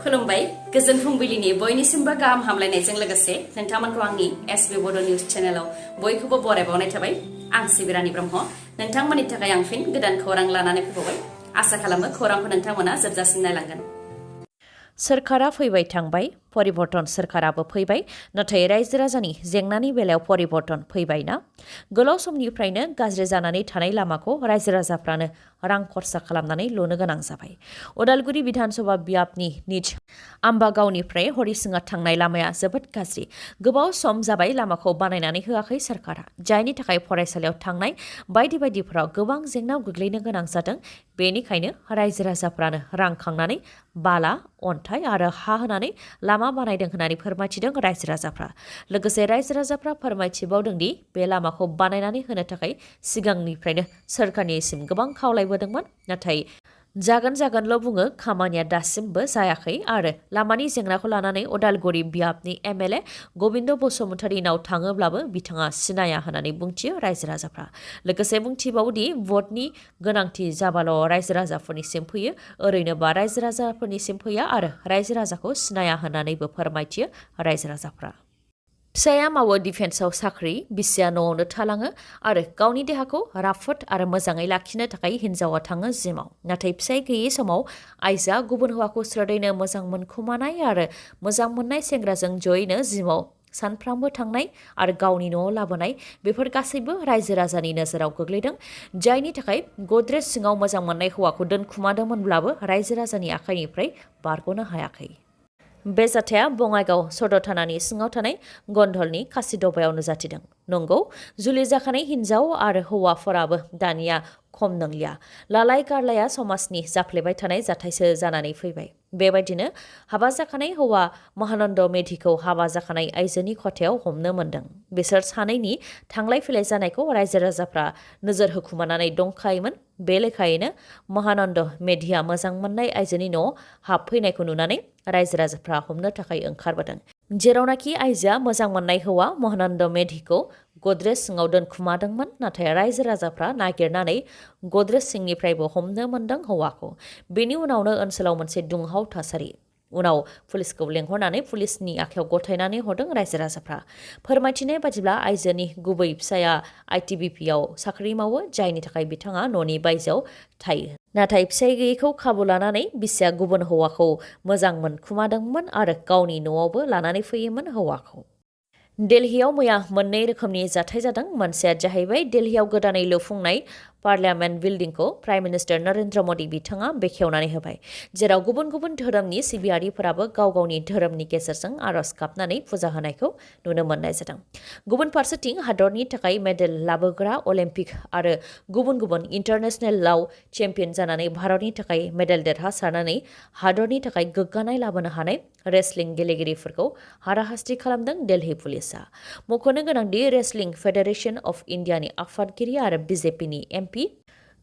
खुलुमबाय गोजोन फुंबिलिनि बयनिसिमबो गाहाम हामलायनायजों लोगोसे नोंथांमोनखौ आंनि SBBodo News चेनेलाव बयखौबो बरायबावनाय थाबाय। आं सिबिरानि ब्रह्म। नोंथांमोननि थाखाय आं फिन गोदान खौरां लानानै फैबावबाय। आसा खालामो खौरांखौ नोंथांमोना जोबजासिम नायलांगोन। सोरखारा फैबाय थांबाय, परिबर्तन सोरखाराबो फैबाय, नाथाय रायजो राजानि जेंनानि बेलायाव परिबर्तन फैबायना? गोलाव समनिफ्रायनो गाज्रि जानानै थानाय लामाखौ रायजो राजाफ्रानो रां खरसा खालामनानै लुनो गोनां जाबाय। उदालगुरि विधानसभा बियाबनि निज आम्बागावनिफ्राय हरिसिङा थांनाय लामाया जोबोद गाज्रि। गोबाव सम जाबाय लामाखौ बानायनानै होआखै सोरखारा, जायनि थाखाय फरायसालियाव थांनाय बायदि बायदिफोराव गोबां जेंनायाव गोग्लैनो गोनां जादों। बेनिखायनो रायजो राजाफ्रानो रां खांनानै बाला, अन्थाइ आरो हा होनानै लामा बानायदों होननानै फोरमायथिदों रायजो राजाफ्रा। लोगोसे रायजो राजाफ्रा फोरमायथिबावदों दि बे लामाखौ बानायनानै होनो थाखाय सिगांनिफ्रायनो सोरखारनिसिम गोबां खावलायबोदोंमोन, नाथाय जागोनल' बुङो, खामानिया दासिमबो जायाखै। आरो लामानि जेंनाखौ लानानै उदालगुरि बियाबनि MLA गबिन्द बसुमतारीनाव थाङोब्लाबो बिथाङा सिनाया होननानै बुंथियो रायजो राजाफ्रा। लोगोसे बुंथिबावदि भटनि गोनांथि जाबाल' रायजो राजाफोरनिसिम फैयो, ओरैनोबा रायजो राजाफोरनिसिम फैया आरो रायजो राजाखौ सिनाया होननानैबो फोरमायथियो रायजो राजाफ्रा। फिसाया मावो डिफेन्सआव साख्रि, बिसिया न'आवनो थालाङो आरो गावनि देहाखौ राफोद आरो मोजाङै लाखिनो थाखाय हिन्जावा थाङो जिमाव। नाथाय फिसाय गैयै समाव आइजोआ गुबुन हौवाखौ स्रोदैनो मोजां मोनखुमानाय आरो मोजां मोननाय सेंग्राजों जयैनो जिमाव सानफ्रामबो थांनाय आरो गावनि न'आव लाबोनाय, बेफोर गासैबो रायजो राजानि नोजोराव गोग्लैदों, जायनि थाखाय गद्रेज सिङाव मोजां मोननाय हौवाखौ दोनखुमादोंमोनब्लाबो रायजो राजानि आखाइनिफ्राय बारग'नो हायाखै। बे जाथाया बङाइगाव सदर थानानि सिङाव थानाय गन्धलनि खासिदबायाव नुजाथिदों। नंगौ, जुलि जाखानाय हिन्जाव आरो हौवाफोराबो दानिया खम नंलिया। लालाय गारलाया समाजनि जाफ्लेबाय थानाय जाथायसो जानानै फैबाय। बेबायदिनो हाबा जाखानाय हौवा महानन्द मेधिखौ हाबा जाखानाय आइजोनि खथायाव हमनो मोन्दों। बिसोर सानैनि थांलाय फैलाय जानायखौ रायजो राजाफ्रा नोजोर होखुमानानै दंखायोमोन। बे लेखायैनो महानन्द मेधिया मोजां मोननाय आइजोनि न'आव हाबफैनायखौ नुनानै रायजो राजाफ्रा हमनो थाखाय ओंखारबोदों। जेरावनाखि आइजोआ मोजां मोननाय हौवा महानन्द मेधिखौ गद्रेज सिङाव दोनखुमादोंमोन, नाथाय रायजो राजाफ्रा नागिरनानै गद्रेज सिंनिफ्रायबो हमनो मोन्दों हौवाखौ। बेनि उनावनो ओनसोलाव मोनसे दुंहाव थासारि। उनाव पुलिसखौ लेंहरनानै पुलिसनि आखायाव गथायनानै हरदों रायजो राजाफ्रा। फोरमायथिनाय बादिब्ला आइजोनि गुबै फिसाया ITBPआव साख्रि मावो, जायनि थाखाय बिथाङा न'नि बायजोआव थायो। नाथाय फिसाय गैयैखौ खाबु लानानै बिसिया गुबुन हौवाखौ मोजां मोनखुमादोंमोन आरो गावनि न'आवबो लानानै फैयोमोन हौवाखौ। दिल्लीयाव मैया मोननै रोखोमनि जाथाय जादों। मोनसेया जाहैबाय दिल्लीयाव गोदानै लुफुंनाय parliament बिल्डिंखौ prime minister Narendra Modi बिथाङा बेखेवनानै होबाय, जेराव गुबुन गुबुन धोरोमनि सिबियारिफोराबो गाव गावनि धोरोमनि गेजेरजों आर'ज गाबनानै फुजा होनायखौ नुनो मोननाय जादों। गुबुन फारसेथिं हादरनि थाखाय मेडेल लाबोग्रा अलिम्पिक आरो गुबुन गुबुन इन्टारनेशनेलाव चेम्पियन जानानै भारतनि थाखाय मेडेल देरहासारनानै हादरनि थाखाय गोग्गानाय लाबोनो हानाय रेसलिं गेलेगिरिफोरखौ हाराहास्ति खालामदों दिल्ली पुलिसआ। मख'नो गोनांदि रेसलिं फेडारेशन अफ इन्डियानि आफादगिरि आरो BJPनि MP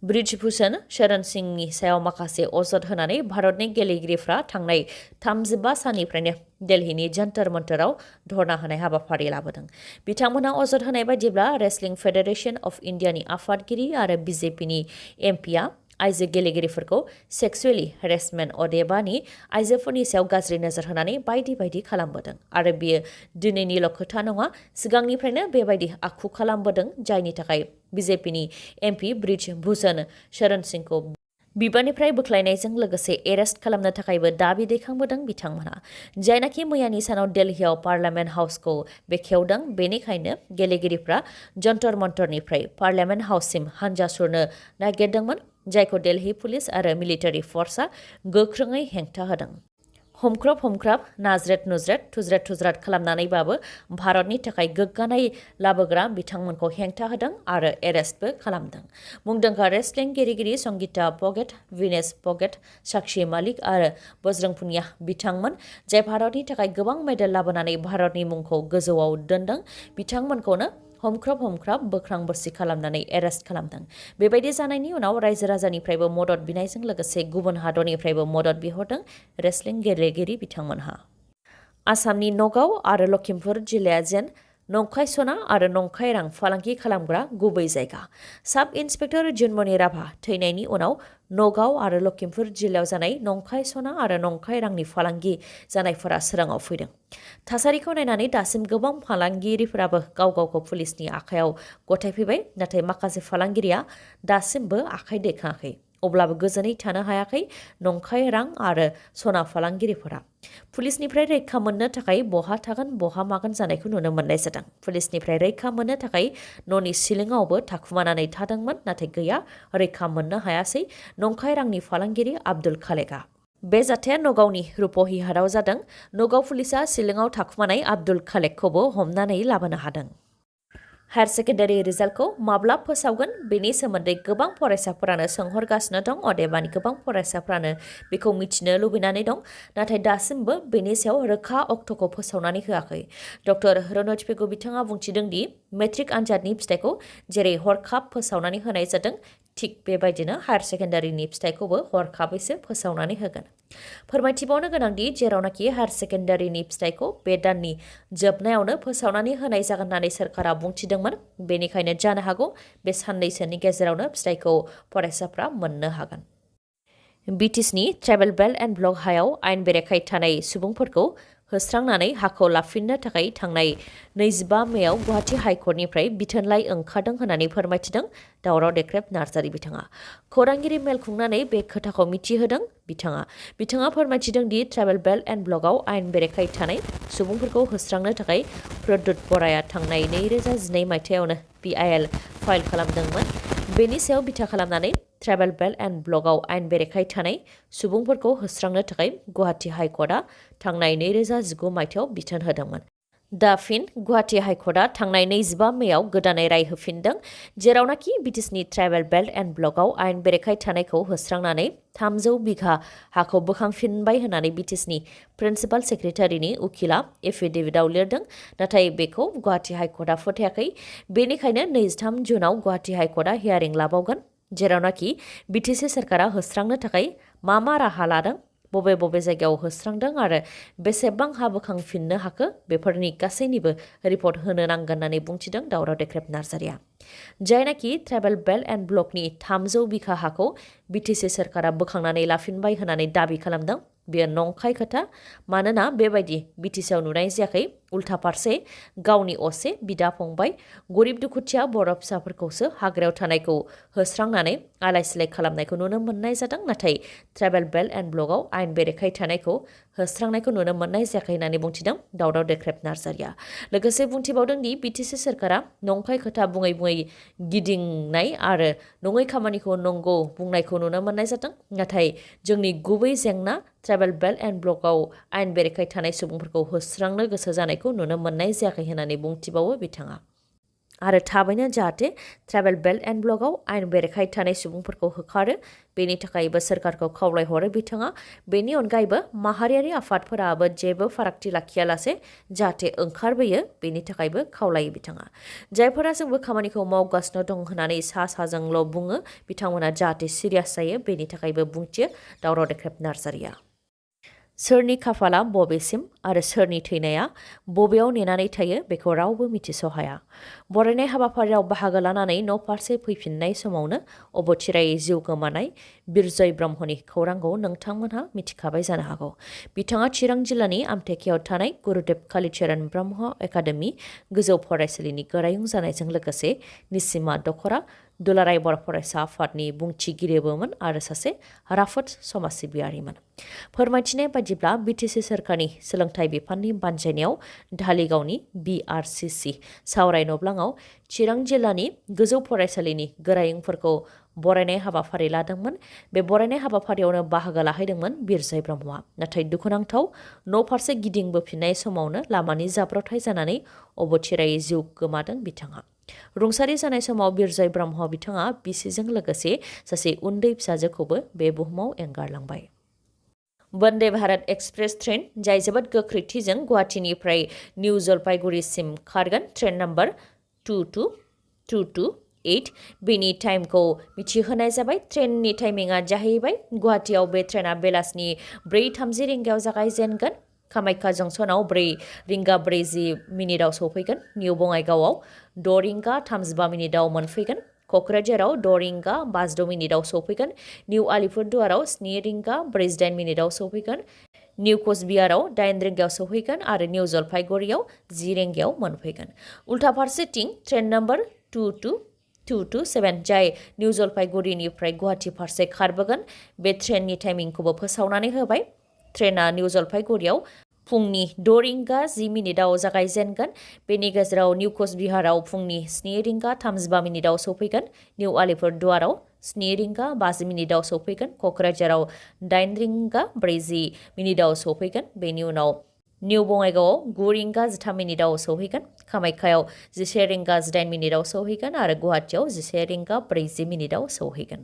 ब्रिजभूषण शरण सिंहनि सायाव माखासे अजद होनानै भारतनि गेलेगिरिफ्रा थांनाय 35 साननिफ्रायनो दिल्लीनि जन्तर मन्तराव धरना होनाय हाबाफारि लाबोदों। बिथांमोनहा अजद होनाय बायदिब्ला रेसलिं फेडारेशन अफ इन्डियानि आफादगिरि आरो BJPनि MPआ आइजो गेलेगिरिफोरखौ सेक्सुवेलि हेरेसमेन्ट अदेबानि आइजोफोरनि सायाव गाज्रि नोजोर होनानै बायदि बायदि खालामबोदों आरो बेयो दिनैनिल' खोथा नङा, सिगांनिफ्रायनो बेबायदि आखु खालामबोदों, जायनि थाखाय BJPनि MP ब्रिजभूषण शरण सिंहखौ बिबाननिफ्राय बोख्लायनायजों लोगोसे एरेस्ट खालामनो थाखायबो दाबि दैखांबोदों बिथांमोनहा, जायनाखि मैयानि सानाव दिल्लीयाव पार्लियामेन्ट हाउसखौ बेखेवदों। बेनिखायनो गेलेगिरिफ्रा जन्तर मन्तरनिफ्राय पार्लियामेन्ट हाउससिम हानजा सुरनो नागिरदोंमोन, जायखौ दिल्ली पुलिस आरो मिलिटारि फर्सआ गोख्रोङै हेंथा होदों। हमख्रब नाज्रेद नुज्रेद थुज्रेद थुज्राद खालामनानैबाबो भारतनि थाखाय गोग्गानाय लाबोग्रा बिथांमोनखौ हेंथा होदों आरो एरेस्टबो खालामदों। मुंदांखा रेसलिं गेलेगिरि संगीता फोगट, विनेश फोगट, साक्षी मालिक आरो बजरंग पुनिया बिथांमोन, जाय भारतनि थाखाय गोबां मेडेल लाबोनानै भारतनि मुंखौ गोजौआव दोनदों, बिथांमोनखौनो हमख्रब बोख्रां बोरसि खालामनानै एरेस्ट खालामदों। बेबायदि जानायनि उनाव रायजो राजानिफ्रायबो मदद बिनायजों लोगोसे गुबुन हादरनिफ्रायबो मदद बिहरदों रेसलिं गेलेगिरि बिथांमोनहा। आसामनि नगाव आरो लखिमपुर जिल्लाया जेन नंखाय सना आरो नंखाय रां फालांगि खालामग्रा गुबै जायगा। साब इन्सपेक्टर जुनमनि राभा थैनायनि उनाव नगाव आरो लखिमपुर जिल्लायाव जानाय नंखाय सना आरो नंखाय रांनि फालांगि जानायफोरा सोराङाव फैदों। थासारिखौ नायनानै दासिम गोबां फालांगिरिफोराबो गाव गावखौ पुलिसनि आखायाव गथायफैबाय, नाथाय माखासे फालांगिरिया दासिमबो आखाइ दैखाङाखै। अब्लाबो गोजोनै थानो हायाखै नंखाय रां आरो सना फालांगिरिफोरा। पुलिसनिफ्राय रैखा मोननो थाखाय बहा थागोन बहा मागोन जानायखौ नुनो मोननाय जादों। पुलिसनिफ्राय रैखा मोननो थाखाय न'नि सिलिङावबो थाखुमानानै थादोंमोन, नाथाय गैया, रैखा मोननो हायासै नंखाय रांनि फालांगिरि आब्दुल खालेकआ। बे जाथाया नगावनि रुपहि हाटआव जादों। नगाव पुलिसा सिलिङाव थाखुमानाय आब्दुल खालेकखौबो हमनानै लाबोनो हादों। हायार सेकेन्डारि रिजाल्टखौ माब्ला फोसावगोन बेनि सोमोन्दै गोबां फरायसाफोरानो सोंहरगासिनो दं। अदेबानि गोबां फरायसाफोरानो बेखौ मिथिनो लुबैनानै दं, नाथाय दासिमबो बेनि सायाव रोखा अक्ट'खौ फोसावनानै होआखै। डक्टर रनज पेगु बिथाङा बुंथिदों दि मेट्रिक आनजादनि फिथाइखौ जेरै हरखाब फोसावनानै होनाय जादों, थिग बेबायदिनो हायार सेकेन्डारिनि फिथाइखौबो हरखाबैसो फोसावनानै होगोन। फोरमायथिबावनो गोनांदि जेरावनाखि हायार सेकेन्डारिनि फिथाइखौ बे दाननि जोबनायावनो फोसावनानै होनाय जागोन होननानै सोरखारा बुंथिदोंमोन। बेनिखायनो जानो हागौ बे साननैसोनि गेजेरावनो फिथाइखौ फरायसाफ्रा मोननो हागोन। बिटिसिनि ट्राइबेल बेल्ट एन्ड ब्लक हायाव आयेन बेरेखायै थानाय सुबुंफोरखौ होस्रांनानै हाखौ लाफिननो थाखाय थांनाय 25 मेआव गुवाहाटी हाइकर्टनिफ्राय बिथोनलाइ ओंखारदों होननानै फोरमायथिदों दावराव देख्रेब नार्जारि बिथाङा। खौरांगिरि मेल खुंनानै बे खोथाखौ मिथिहोदों बिथाङा फोरमायथिदों दि ट्राइबेल बेल्ट एन्ड ब्लकआव आयेन बेरेखायै थानाय सुबुंफोरखौ होस्रांनो थाखाय प्रद्युत बराया थांनाय 2012 मायथाइयावनो PIL फाइल खालामदोंमोन। बेनि सायाव बिथा खालामनानै ट्राइबेल बेल्ट एन्ड ब्लकआव आयेन बेरेखायै थानाय सुबुंफोरखौ होस्रांनो थाखाय गुवाहाटी हाइकर्टआ थांनाय 2019 मायथाइयाव बिथोन होदोंमोन। दा फिन गुवाहाटी हाइकर्टआ थांनाय 25 मेआव गोदानै राय होफिनदों, जेरावनाखि बिटिसिनि ट्राइबेल बेल्ट एन्ड ब्लकआव आयेन बेरेखायै थानायखौ होस्रांनानै 300 बिघा हाखौ बोखांफिनबाय होननानै बिटिसिनि प्रिन्सिपाल सेक्रेटारिनि उखिला एफिडेभिटआव लिरदों। नाथाय बेखौ गुवाहाटी हाइकर्टआ फोथायाखै। बेनिखायनो 23 जुनाव गुवाहाटी हाइकर्टआ हियारिं लाबावगोन, जेरावनाखि बिटिसि सोरखारा होस्रांनो थाखाय मा राहा लादों, बबे जायगायाव होस्रांदों आरो बेसेबां हा बोखांफिननो हाखो, बेफोरनि गासैनिबो रिपर्ट होनो नांगोन होननानै बुंथिदों दावराव देख्रेब नार्जारिया। जायनाखि ट्राइबेल बेल्ट एन्ड ब्लकनि 300 बिघा हाखौ बिटिसि सोरखारा बोखांनानै लाफिनबाय होननानै दाबि खालामदों, बेयो नंखाय खोथा। मानोना बेबायदि बिटिसिआव नुनाय जायाखै। उल्था फारसे गावनि असे बिदा फंबाय गरिब दुखुथिया बर' फिसाफोरखौसो हाग्रायाव थानायखौ होस्रांनानै आलाय सिलाय खालामनायखौ नुनो मोननाय जादों। नाथाय ट्राइबेल बेल्ट एन्ड ब्लकआव आयेन बेरेखायै थानायखौ होस्रांनायखौ नुनो मोननाय जायाखै होननानै बुंथिदों दावराव देख्रेब नार्जारिया। लोगोसे बुंथिबावदों दि बिटिसि सोरखारा नंखाय खोथा बुङै गिदिंनाय आरो नङै खामानिखौ नंगौ बुंनायखौ नुनो मोननाय जादों। नाथाय जोंनि गुबै जेंना ट्राइबेल बेल्ट एन्ड ब्लकआव आयेन बेरेखायै थानाय सुबुंफोरखौ होस्रांनो गोसो जानायखौ नुनो मोननाय जायाखै होननानै बुंथिबावो बिथाङा। आरो थाबैनो जाहाथे ट्राइबेल बेल्ट एन्ड ब्लकआव आयेन बेरेखायै थानाय सुबुंफोरखौ होखारो, बेनि थाखायबो सोरखारखौ खावलायहरो बिथाङा। बेनि अनगायैबो माहारियारि आफादफोराबो जेबो फारागथि लाखियालासे जाहाथे ओंखारबोयो, बेनि थाखायबो खावलायो बिथाङा। जायफोरा जोंबो खामानिखौ मावगासिनो दं होननानै साजोंल' बुङो, बिथांमोना जाहाथे सिरियास जायो, बेनि थाखायबो बुंथियो दावराव देख्रेब नार्जारिया। सोरनि खाफाला बबेसिम आरो सोरनि थैनाया बबेयाव नेनानै थायो बेखौ रावबो मिथिस'हाया। बरायनाय हाबाफारियाव बाहागो लानानै न' फारसे फैफिननाय समावनो अबथिरायै जिउ गोमानाय बिरजय ब्रह्मनि खौरांखौ नोंथांमोनहा मिथिखाबाय जानो हागौ। बिथाङा चिरां जिल्लानि आमथेखियाव थानाय गुरुदेब कालिचरण ब्रह्म एकाडेमि गोजौ फरायसालिनि गोरायुं जानायजों लोगोसे निसिमा दख'रा दुलाराय बर' फरायसा आफादनि बुंथिगिरिबोमोन आरो सासे राफोद समाज सिबियारिमोन। फोरमायथिनाय बायदिब्ला बिटिसि सोरखारनि सोलोंथाइ बिफाननि बानजायनायाव धालिगावनि BRCC सावराय नब्लाङाव चिरां जिल्लानि गोजौ फरायसालिनि गोरायुंफोरखौ बरायनाय हाबाफारि लादोंमोन। बे बरायनाय हाबाफारियावनो बाहागो लाहैदोंमोन बिरजय ब्रह्मआ। नाथाय दुखुनांथाव न' फारसे गिदिंबोफिननाय समावनो लामानि जाब्रबथाय जानानै अबथिरायै जिउ गोमादों बिथाङा। रुंसारि जानाय समाव बिरजय ब्रह्म बिथाङा बिसिजों लोगोसे सासे उन्दै फिसाजोखौबो बे बुहुमाव एंगारलांबाय। वन्दे भारत एक्सप्रेस ट्रेन, जाय जोबोद गोख्रैथिजों गुवाहाटीनिफ्राय निउ जलपाइगुरिसिम खारगोन, ट्रेन नम्बर 22228, बेनि टाइमखौ मिथिहोनाय जाबाय। ट्रेननि टाइमिंआ जाहैबाय गुवाहाटीआव बे ट्रेना बेलासिनि 4:30 रिंगायाव जागायजेनगोन। कामाख्या जंक्शनाव 4 रिंगा 40 मिनिटाव सौफैगोन। निउ बङाइगावआव 6 रिंगा 35 मिनिटाव मोनफैगोन। क'क्राझाराव 6 रिंगा 56 मिनिटाव सौफैगोन। निउ आलिपुरदुवाराव 7 रिंगा 48 मिनिटाव सौफैगोन। निउ कचबिहाराव 8 रिंगायाव सौफैगोन आरो निउ जलपाइगुरियाव 10 रिंगायाव मोनफैगोन। उल्था फारसेथिं ट्रेन नम्बर 227 जाय निउ जलपाइगुरिनिफ्राय गुवाहाटी फारसे खारबोगोन बे ट्रेननि टाइमिंखौबो फोसावनानै होबाय। ट्रेना निउ जलपाइगुरियाव फुंनि 6 रिंगा 10 मिनिटाव जागायजेनगोन। बेनि गेजेराव निउ कचबिहाराव फुंनि 7 रिंगा 35 मिनिटाव सौफैगोन। निउ आलिपुरदुवाराव 7 रिंगा 50 मिनिटाव सौफैगोन। क'क्राझाराव 8 रिंगा 40 मिनिटाव सौफैगोन। बेनि उनाव निउ बङाइगावआव 9 रिंगा 13 मिनिटाव सौहैगोन। कामाख्याव 11 रिंगा 18 मिनिटाव सौहैगोन आरो गुवाहाटीआव 11 रिंगा 40 मिनिटाव सौहैगोन।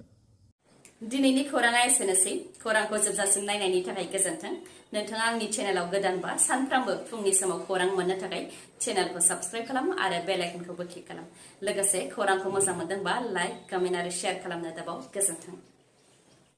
दिनैनि खौराङा एसेनोसै। खौरांखौ जोबजासिम नायनायनि थाखाय गोजोन्थों। नोंथाङा आंनि चेनेलाव गोदानबा सानफ्रामबो फुंनि समाव खौरां मोननो थाखाय चेनेलखौ साबस्क्राइब खालाम आरो बेल आइकनखौबो क्लिक खालाम। लोगोसे खौरांखौ मोजां मोनदोंबा लाइक, कमेन्ट आरो शेयार खालामनो दाबाव। गोजोन्थों।